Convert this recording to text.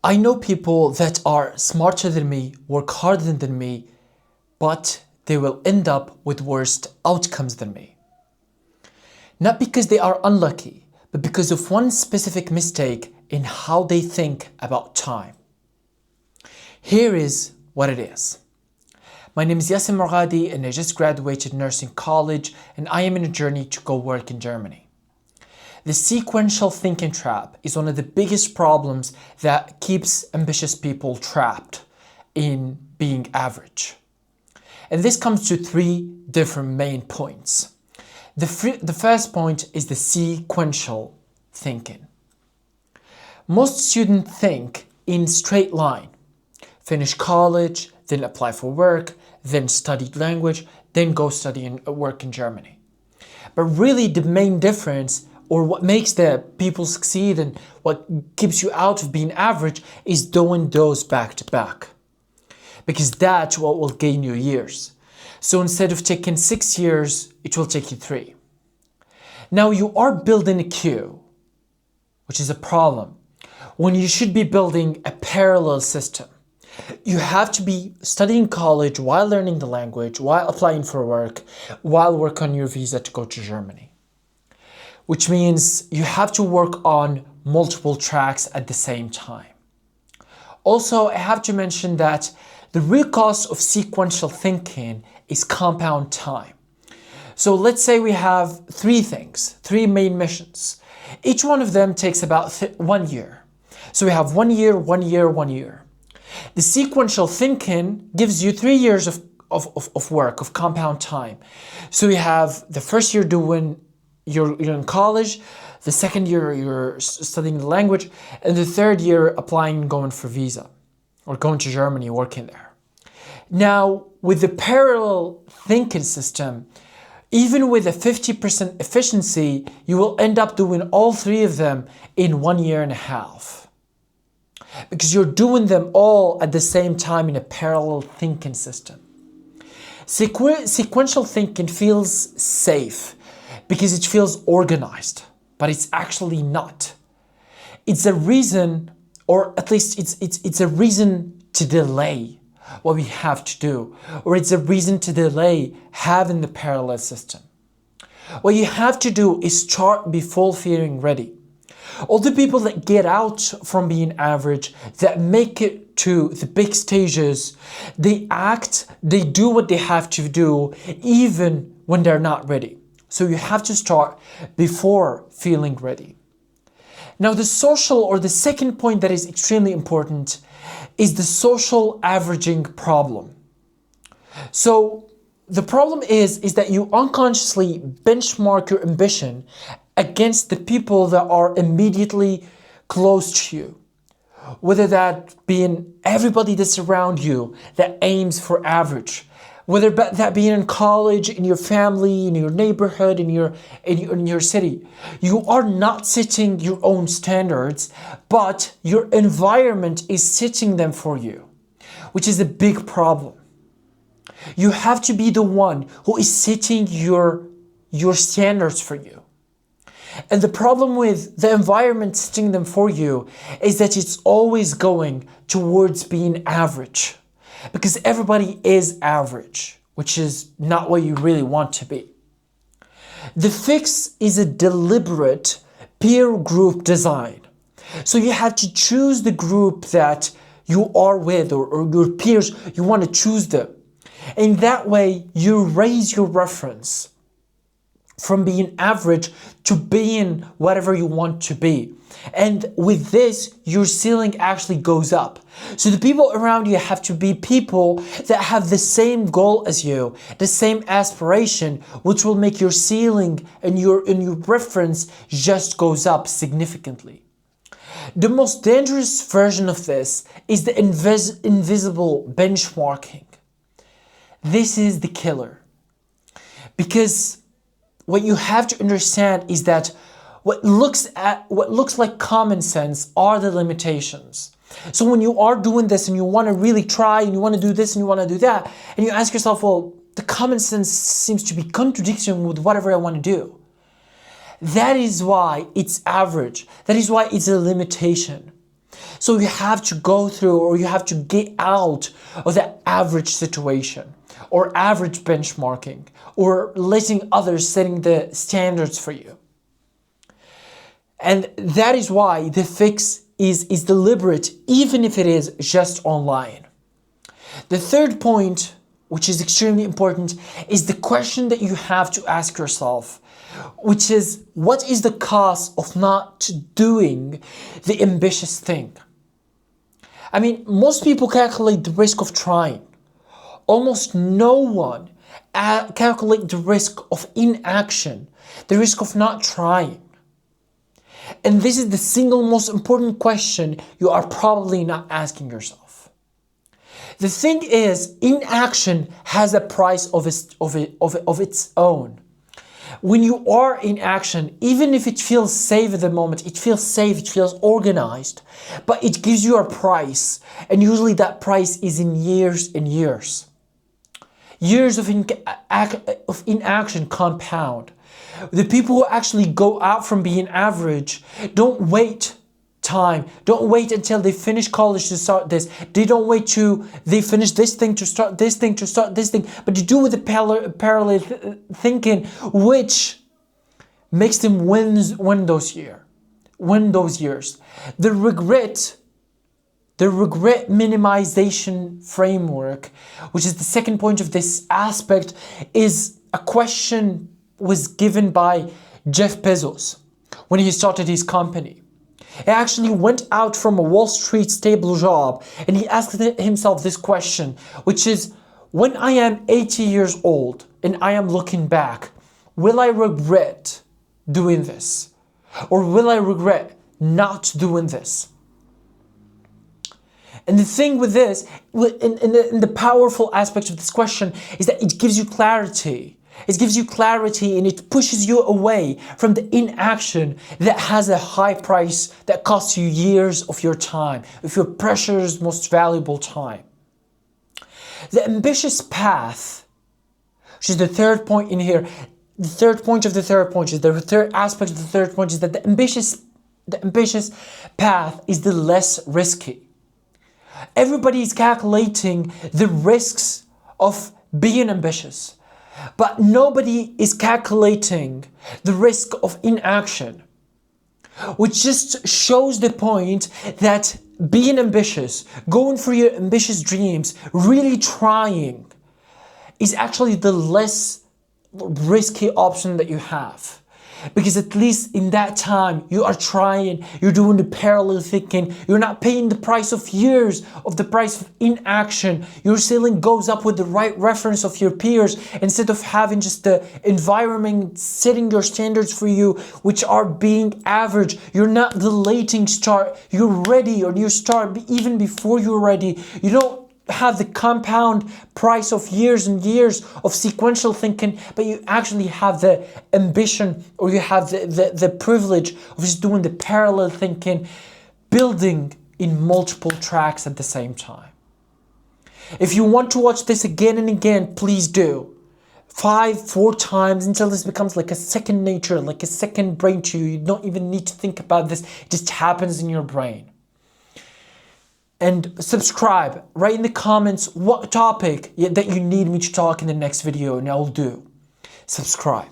I know people that are smarter than me, work harder than me, but they will end up with worse outcomes than me. Not because they are unlucky, but because of one specific mistake in how they think about time. Here is what it is. My name is Yassin Morghadi and I just graduated nursing college and I am in a journey to go work in Germany. The sequential thinking trap is one of the biggest problems that keeps ambitious people trapped in being average. And this comes to three different main points. The first point is the sequential thinking. Most students think in straight line. Finish college, then apply for work, then study language, then go study and work in Germany. But really the main difference, or what makes the people succeed and what keeps you out of being average, is doing those back to back. Because that's what will gain you years. So instead of taking 6 years, it will take you 3. Now you are building a queue, which is a problem, when you should be building a parallel system. You have to be studying college while learning the language, while applying for work, while working on your visa to go to Germany. Which means you have to work on multiple tracks at the same time. Also, I have to mention that the real cost of sequential thinking is compound time. So let's say we have 3 main missions. Each one of them takes about 1 year. So we have 1 year, 1 year, 1 year. The sequential thinking gives you 3 years of work, of compound time. So you have the first year doing you're in college, the second year you're studying the language, and the third year applying and going for visa or going to Germany, working there. Now, with the parallel thinking system, even with a 50% efficiency, you will end up doing all 3 of them in 1.5 years. Because you're doing them all at the same time in a parallel thinking system. Sequential thinking feels safe, because it feels organized, but it's actually not. It's a reason, or at least it's a reason to delay what we have to do, or it's a reason to delay having the parallel system. What you have to do is start before feeling ready. All the people that get out from being average, that make it to the big stages, they act, they do what they have to do, even when they're not ready. So you have to start before feeling ready. Now the social, or the second point that is extremely important, is the social averaging problem. So the problem is that you unconsciously benchmark your ambition against the people that are immediately close to you. Whether that being everybody that's around you that aims for average, whether that being in college, in your family, in your neighborhood, in your city. You are not setting your own standards, but your environment is setting them for you, which is a big problem. You have to be the one who is setting your standards for you. And the problem with the environment setting them for you is that it's always going towards being average. Because everybody is average, which is not what you really want to be. The fix is a deliberate peer group design. So you have to choose the group that you are with, or your peers, you want to choose them. And that way you raise your reference from being average to being whatever you want to be. And with this, your ceiling actually goes up. So the people around you have to be people that have the same goal as you, the same aspiration, which will make your ceiling and your reference just goes up significantly. The most dangerous version of this is the invisible benchmarking. This is the killer. Because what you have to understand is that what looks like common sense are the limitations. So when you are doing this and you want to really try and you want to do this and you want to do that, and you ask yourself, well, the common sense seems to be contradiction with whatever I want to do. That is why it's average. That is why it's a limitation. So you have to go through, or you have to get out of that average situation or average benchmarking or letting others setting the standards for you. And that is why the fix is deliberate, even if it is just online. The third point, which is extremely important, is the question that you have to ask yourself, which is, what is the cost of not doing the ambitious thing? I mean, most people calculate the risk of trying. Almost no one calculate the risk of inaction, the risk of not trying. And this is the single most important question you are probably not asking yourself. The thing is, inaction has a price of its own. When you are in action, even if it feels safe at the moment, it feels safe, it feels organized, but it gives you a price. And usually that price is in years and years. Years of inaction compound. The people who actually go out from being average don't wait time. Don't wait until they finish college to start this. They don't wait to they finish this thing to start this thing to start this thing. But they do with the parallel thinking, which makes them win those years. The regret minimization framework, which is the second point of this aspect, is a question was given by Jeff Bezos when he started his company. He actually went out from a Wall Street stable job and he asked himself this question, which is, when I am 80 years old and I am looking back, will I regret doing this? Or will I regret not doing this? And the thing with this, in the powerful aspect of this question, is that it gives you clarity. It gives you clarity and it pushes you away from the inaction that has a high price that costs you years of your time, of your precious, most valuable time. The ambitious path, which is the third point in here, the third point of the third point is the third aspect of the third point is that the ambitious path is the less risky. Everybody is calculating the risks of being ambitious, but nobody is calculating the risk of inaction, which just shows the point that being ambitious, going for your ambitious dreams, really trying, is actually the less risky option that you have. Because at least in that time, you are trying, you're doing the parallel thinking, you're not paying the price of years of the price of inaction. Your ceiling goes up with the right reference of your peers instead of having just the environment setting your standards for you, which are being average. You're not the lating start, you're ready, or you start even before you're ready. You don't have the compound price of years and years of sequential thinking, but you actually have the ambition, or you have the privilege of just doing the parallel thinking, building in multiple tracks at the same time. If you want to watch this again and again, please do. 4 times until this becomes like a second nature, like a second brain to you. You don't even need to think about this. It just happens in your brain. And subscribe. Write in the comments what topic that you need me to talk in the next video, and I'll do. Subscribe.